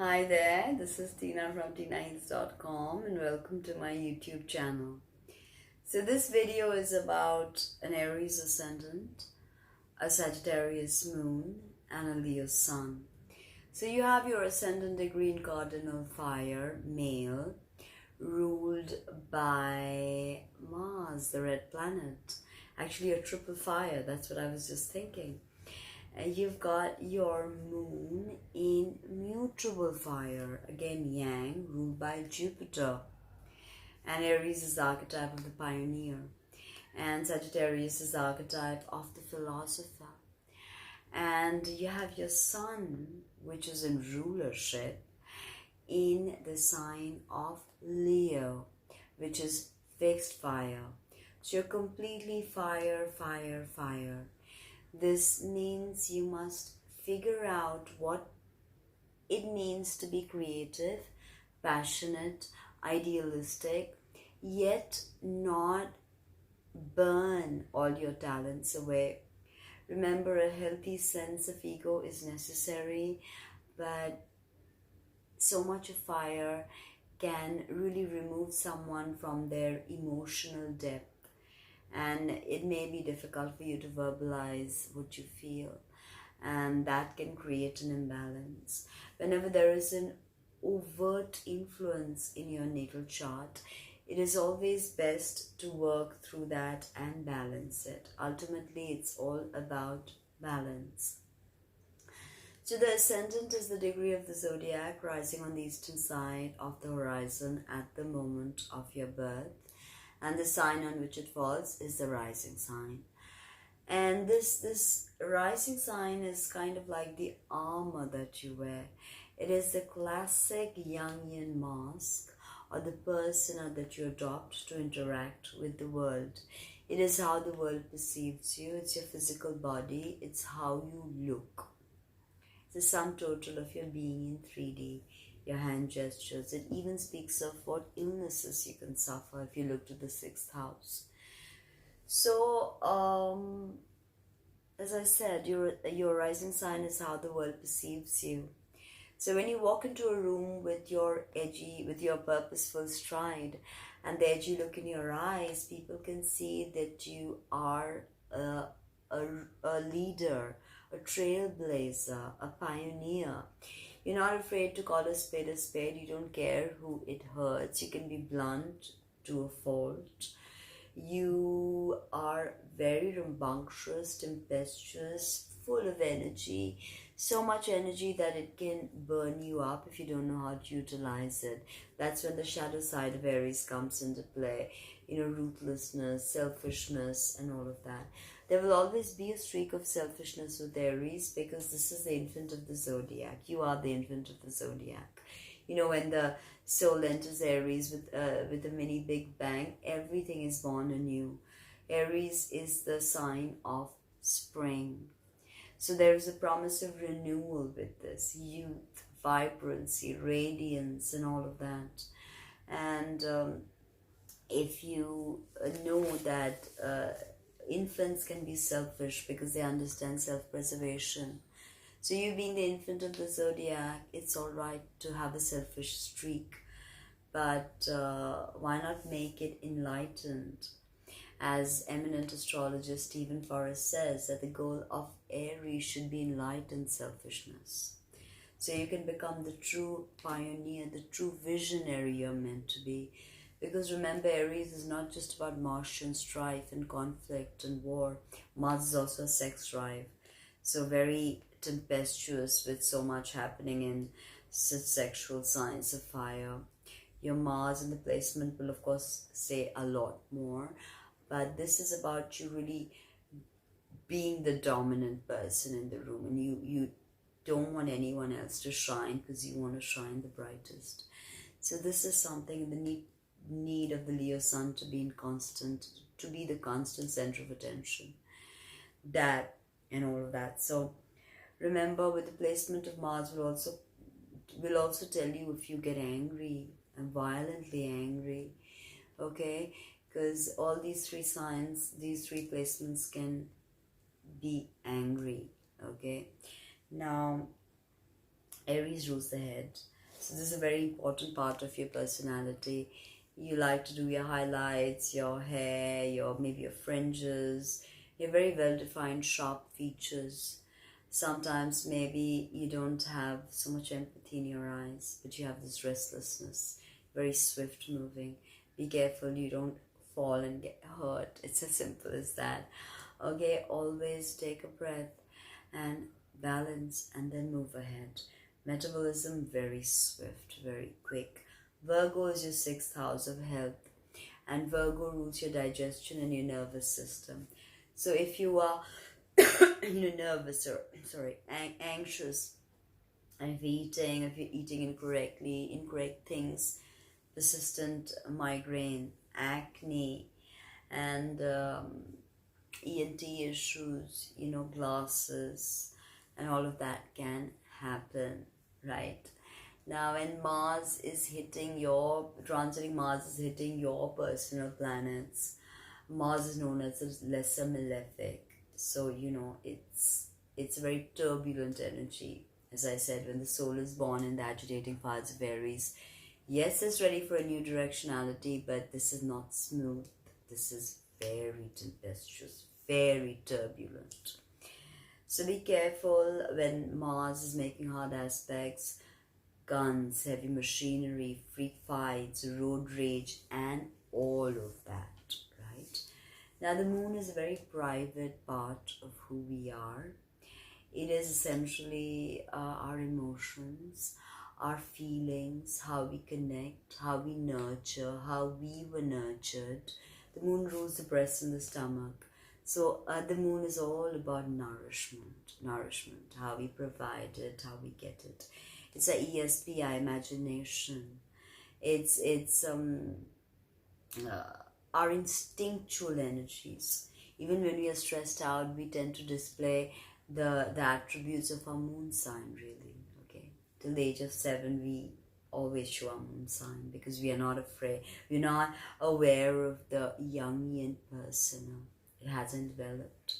Hi there, this is Tina from tinaheals.com and welcome to my YouTube channel. So this video is about an Aries ascendant, a Sagittarius moon and a Leo sun. So you have your ascendant degree in cardinal fire, male, ruled by Mars, the red planet. Actually a triple fire, that's what I was just thinking. And you've got your moon in mutable fire, again yang, ruled by Jupiter. And Aries is the archetype of the pioneer. And Sagittarius is the archetype of the philosopher. And you have your sun, which is in rulership, in the sign of Leo, which is fixed fire. So you're completely fire, fire, fire. This means you must figure out what it means to be creative, passionate, idealistic, yet not burn all your talents away. Remember, a healthy sense of ego is necessary, but so much of fire can really remove someone from their emotional depth. And it may be difficult for you to verbalize what you feel, and that can create an imbalance. Whenever there is an overt influence in your natal chart, it is always best to work through that and balance it. Ultimately, it's all about balance. So the ascendant is the degree of the zodiac rising on the eastern side of the horizon at the moment of your birth, and the sign on which it falls is the rising sign. And this rising sign is kind of like the armor that you wear. It is the classic Jungian mask, or the persona that you adopt to interact with the world. It is how the world perceives you. It's your physical body. It's how you look. It's the sum total of your being in 3D, your hand gestures. It even speaks of what illnesses you can suffer if you look to the 6th house. So, as I said, your rising sign is how the world perceives you. So when you walk into a room with your purposeful stride and the edgy look in your eyes, people can see that you are a leader, a trailblazer, a pioneer. You're not afraid to call a spade a spade. You don't care who it hurts. You can be blunt to a fault. You are very rambunctious, tempestuous, full of energy. So much energy that it can burn you up if you don't know how to utilize it. That's when the shadow side of Aries comes into play. Ruthlessness, selfishness, and all of that. There will always be a streak of selfishness with Aries because this is the infant of the zodiac. You are the infant of the zodiac. When the soul enters Aries with a mini big bang, everything is born anew. Aries is the sign of spring. So there is a promise of renewal with this, youth, vibrancy, radiance, and all of that. And if you know that infants can be selfish because they understand self-preservation. So you being the infant of the zodiac, it's all right to have a selfish streak, but why not make it enlightened? As eminent astrologer Stephen Forrest says, that the goal of Aries should be enlightened selfishness. So you can become the true pioneer, the true visionary you're meant to be. Because remember, Aries is not just about Martian strife and conflict and war. Mars is also a sex drive. So very tempestuous with so much happening in sexual signs of fire. Your Mars in the placement will of course say a lot more. But this is about you really being the dominant person in the room. And you don't want anyone else to shine because you want to shine the brightest. So this is something, the need of the Leo sun to be the constant center of attention. That and all of that. So remember, with the placement of Mars will also tell you if you get angry and violently angry, okay? Because all these three signs, these three placements can be angry, okay? Now, Aries rules the head. So this is a very important part of your personality. You like to do your highlights, your hair, your maybe your fringes, your very well-defined sharp features. Sometimes maybe you don't have so much empathy in your eyes, but you have this restlessness, very swift moving. Be careful you don't fall and get hurt. It's as simple as that. Okay, always take a breath and balance and then move ahead. Metabolism very swift, very quick. Virgo is your sixth house of health, and Virgo rules your digestion and your nervous system. So if you are nervous or anxious, and if you're eating incorrectly, incorrect things, persistent migraine, acne, and ENT issues, glasses, and all of that can happen, right? Now, when transiting Mars is hitting your personal planets, Mars is known as the lesser malefic. So, it's a very turbulent energy. As I said, when the soul is born in the agitating fires of Aries, yes, it's ready for a new directionality, but this is not smooth. This is very tempestuous, very turbulent. So be careful when Mars is making hard aspects. Guns, heavy machinery, freak fights, road rage, and all of that, right? Now, the moon is a very private part of who we are. It is essentially our emotions, our feelings, how we connect, how we nurture, how we were nurtured. The moon rules the breast and the stomach. So the moon is all about nourishment, how we provide it, how we get it. It's a ESP, our imagination. It's our instinctual energies. Even when we are stressed out, we tend to display the attributes of our moon sign, really. Okay, till the age of 7, we always show our moon sign because we are not afraid. We're not aware of the Jungian persona. It hasn't developed.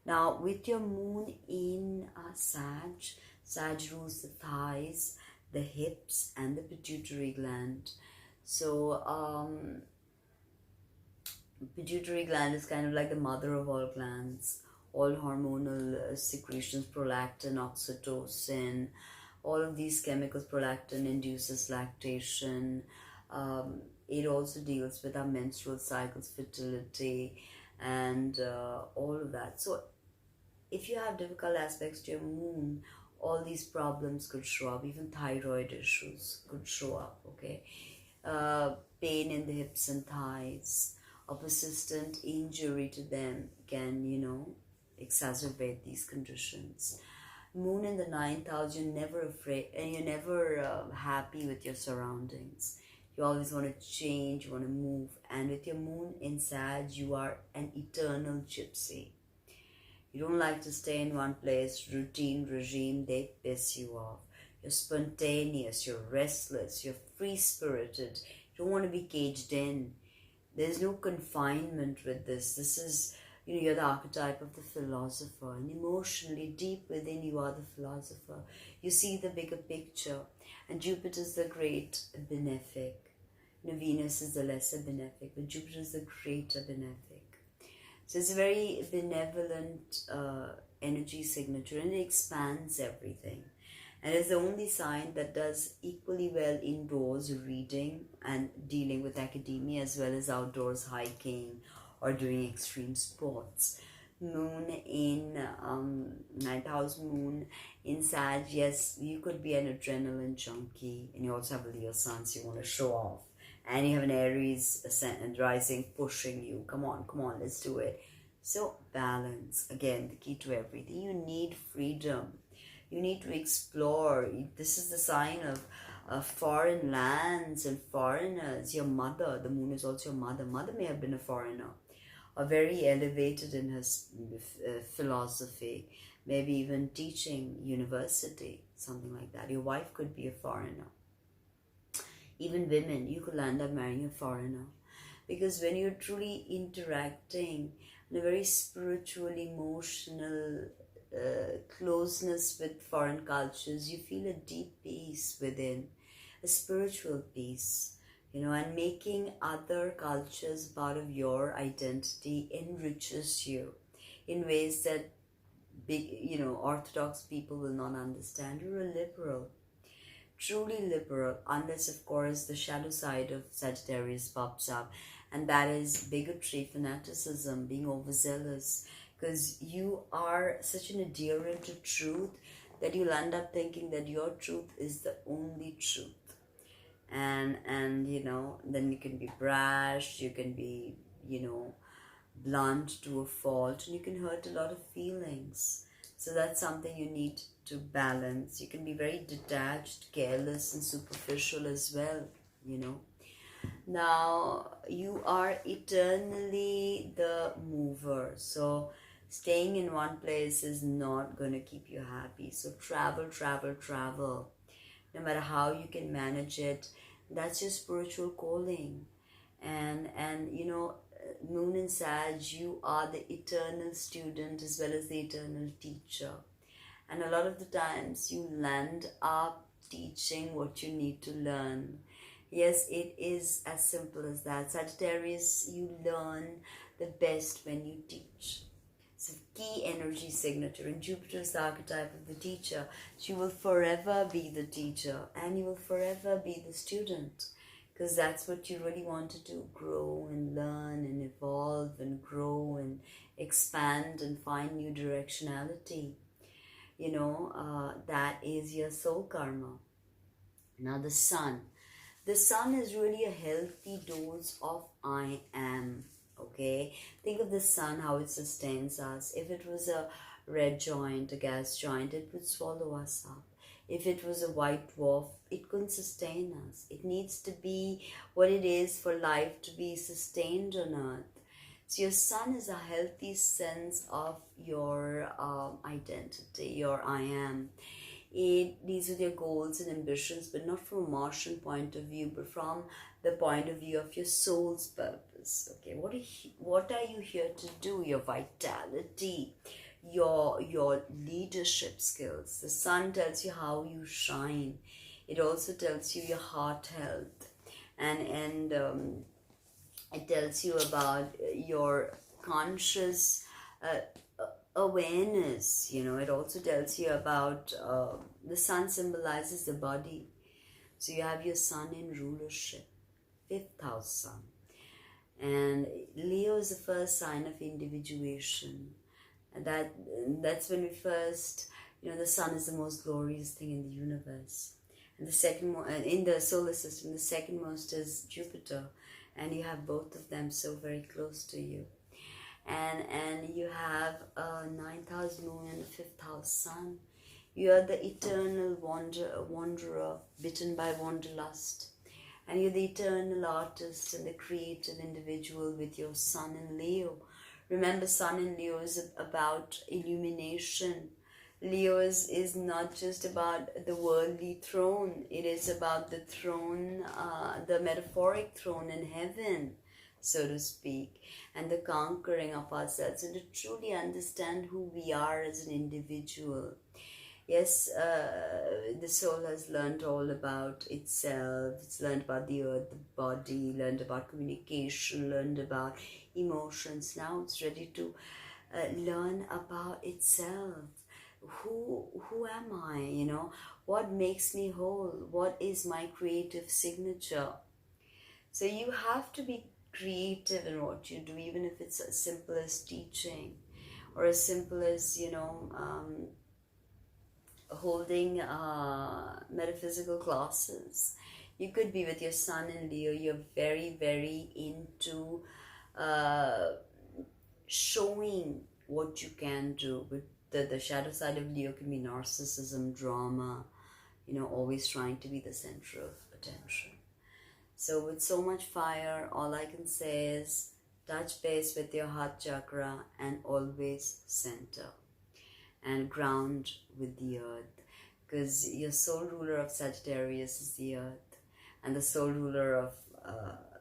Now, with your moon in Sag rules the thighs, the hips, and the pituitary gland. So, pituitary gland is kind of like the mother of all glands. All hormonal secretions, prolactin, oxytocin, all of these chemicals. Prolactin induces lactation. It also deals with our menstrual cycles, fertility, and all of that. So if you have difficult aspects to your moon, all these problems could show up. Even thyroid issues could show up, okay? Pain in the hips and thighs, a persistent injury to them can, exacerbate these conditions. Moon in the 9th house, you're never afraid and you're never happy with your surroundings. You always want to change, you want to move. And with your moon in Sag, you are an eternal gypsy. You don't like to stay in one place. Routine, regime, they piss you off. You're spontaneous, you're restless, you're free-spirited. You don't want to be caged in. There's no confinement with this. This is, you're the archetype of the philosopher. And emotionally, deep within you are the philosopher. You see the bigger picture. And Jupiter is the great benefic. Venus is the lesser benefic, but Jupiter is the greater benefic. So it's a very benevolent energy signature, and it expands everything. And it's the only sign that does equally well indoors reading and dealing with academia, as well as outdoors hiking or doing extreme sports. Moon in 9th house moon in Sag, yes, you could be an adrenaline junkie, and you also have a Leo sun, so you want to show off. And you have an Aries ascendant rising pushing you. Come on, let's do it. So balance, again, the key to everything. You need freedom. You need to explore. This is the sign of foreign lands and foreigners. Your mother, the moon is also your mother. Mother may have been a foreigner, or very elevated in her philosophy, maybe even teaching university, something like that. Your wife could be a foreigner. Even women, you could end up marrying a foreigner. Because when you're truly interacting in a very spiritual, emotional closeness with foreign cultures, you feel a deep peace within, a spiritual peace, and making other cultures part of your identity enriches you in ways that big, orthodox people will not understand. You're a liberal, truly liberal, unless, of course, the shadow side of Sagittarius pops up, and that is bigotry, fanaticism, being overzealous, because you are such an adherent to truth that you'll end up thinking that your truth is the only truth. And then you can be brash, you can be, blunt to a fault, and you can hurt a lot of feelings. So that's something you need to balance. You can be very detached, careless, and superficial as well, Now, you are eternally the mover. So staying in one place is not going to keep you happy. So travel, travel, travel. No matter how you can manage it, that's your spiritual calling. And Moon and Sag, you are the eternal student as well as the eternal teacher. And a lot of the times you land up teaching what you need to learn. Yes, it is as simple as that. Sagittarius, you learn the best when you teach. It's a key energy signature, and Jupiter is the archetype of the teacher. So you will forever be the teacher, and you will forever be the student, because that's what you really want to do: grow and learn and evolve and grow and expand and find new directionality. That is your soul karma. Now the sun. The sun is really a healthy dose of I am. Okay, think of the sun, how it sustains us. If it was a red giant, a gas giant, it would swallow us up. If it was a white dwarf, it couldn't sustain us. It needs to be what it is for life to be sustained on earth. So your sun is a healthy sense of your identity, your I am. It deals with your goals and ambitions, but not from a Martian point of view, but from the point of view of your soul's purpose. Okay, what are you here to do? Your vitality, your leadership skills. The sun tells you how you shine. It also tells you your heart health, and it tells you about your conscious awareness. It also tells you about the sun symbolizes the body. So you have your sun in rulership, 5th house sun. And Leo is the first sign of individuation. And that's when we first, the sun is the most glorious thing in the universe. And the second, in the solar system, the second most is Jupiter. And you have both of them so very close to you. And you have a 9th house moon and a 5th house sun. You are the eternal wanderer, bitten by wanderlust. And you're the eternal artist and the creative individual with your sun in Leo. Remember, sun in Leo is about illumination. Leo is not just about the worldly throne. It is about the throne, the metaphoric throne in heaven, so to speak, and the conquering of ourselves, and to truly understand who we are as an individual. Yes, the soul has learned all about itself. It's learned about the earth, the body, learned about communication, learned about emotions. Now it's ready to learn about itself. Who am I? What makes me whole? What is my creative signature? So you have to be creative in what you do, even if it's as simple as teaching, or as simple as holding metaphysical classes. You could be with your sun in Leo. You're very, very into showing what you can do. But the shadow side of Leo can be narcissism, drama, always trying to be the center of attention. So with so much fire, all I can say is touch base with your heart chakra and always center and ground with the earth, because your soul ruler of Sagittarius is the earth, and the soul ruler of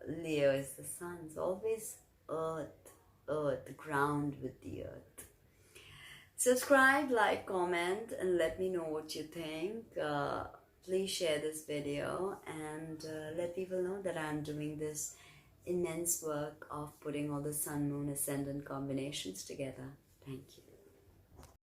Leo is the sun. It's always earth, ground with the earth. Subscribe, like, comment, and let me know what you think. Please share this video and let people know that I'm doing this immense work of putting all the sun, moon, ascendant combinations together. Thank you.